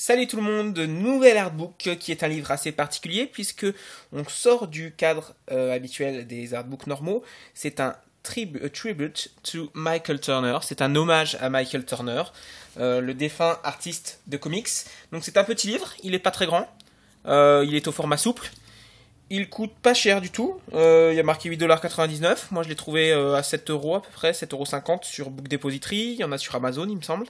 Salut tout le monde, nouvel artbook qui est un livre assez particulier puisque on sort du cadre habituel des artbooks normaux. C'est un tribute to Michael Turner, c'est un hommage à Michael Turner, le défunt artiste de comics. Donc c'est un petit livre, il est pas très grand, il est au format souple. Il coûte pas cher du tout, il y a marqué 8,99$, moi je l'ai trouvé à 7€ à peu près, 7,50€ sur Book Depository, il y en a sur Amazon il me semble,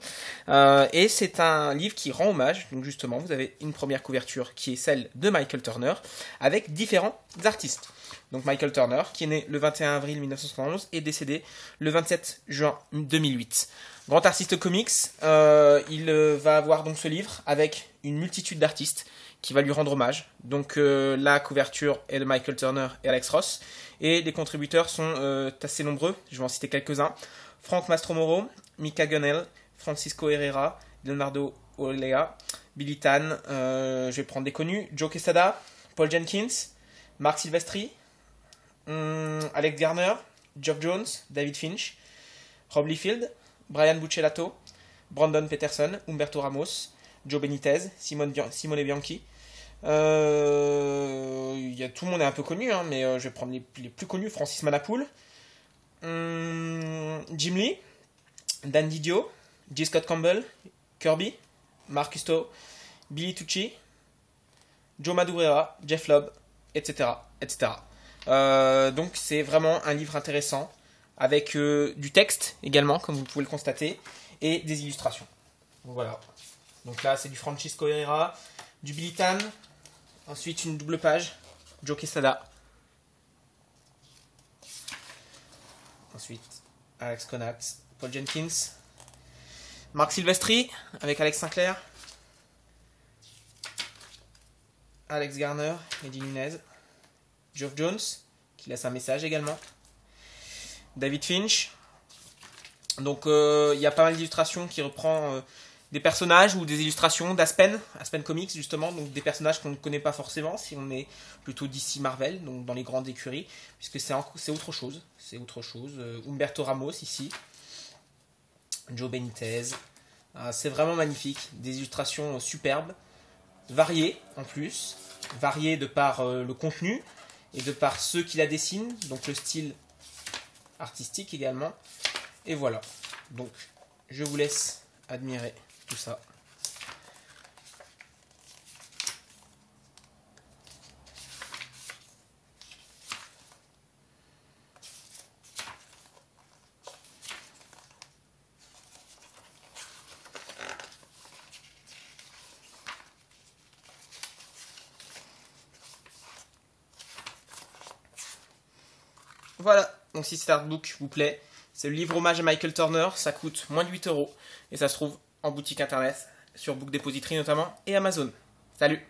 et c'est un livre qui rend hommage, donc justement vous avez une première couverture qui est celle de Michael Turner, avec différents artistes. Donc Michael Turner, qui est né le 21 avril 1971 et décédé le 27 juin 2008. Grand artiste comics, il va avoir donc ce livre avec une multitude d'artistes qui va lui rendre hommage. Donc la couverture est de Michael Turner et Alex Ross. Et les contributeurs sont assez nombreux, je vais en citer quelques-uns. Frank Mastromoro, Mika Gunnell, Francisco Herrera, Leonardo Olea, Billy Tan, je vais prendre des connus, Joe Quesada, Paul Jenkins, Mark Silvestri, Alex Garner, Geoff Jones, David Finch, Rob Liefeld, Brian Buccellato, Brandon Peterson, Humberto Ramos, Joe Benitez, Simone Bianchi. Tout le monde est un peu connu, hein, mais je vais prendre les plus connus. Francis Manapoul, Jim Lee, Dan Didio, J. Scott Campbell, Kirby, Mark Cousteau, Billy Tucci, Joe Madureira, Jeff Lobb, etc. etc. Donc c'est vraiment un livre intéressant, avec du texte également, comme vous pouvez le constater, et des illustrations. Voilà. Donc là, c'est du Francisco Herrera, du Billy Tan, ensuite une double page, Joe Quesada, ensuite Alex Konatz, Paul Jenkins, Mark Silvestri avec Alex Sinclair, Alex Garner, Eddie Nunez, Geoff Jones, qui laisse un message également, David Finch. Donc il y a pas mal d'illustrations qui reprend des personnages ou des illustrations d'Aspen Comics justement, donc des personnages qu'on ne connaît pas forcément si on est plutôt DC Marvel, donc dans les grandes écuries, puisque c'est autre chose. Humberto Ramos ici, Joe Benitez, c'est vraiment magnifique, des illustrations superbes, variées en plus, variées de par le contenu et de par ceux qui la dessinent, donc le style artistique également. Et voilà, donc je vous laisse admirer tout ça. Voilà, donc si cet artbook vous plaît, c'est le livre hommage à Michael Turner, ça coûte moins de 8€ et ça se trouve en boutique internet, sur Book Depository notamment, et Amazon. Salut!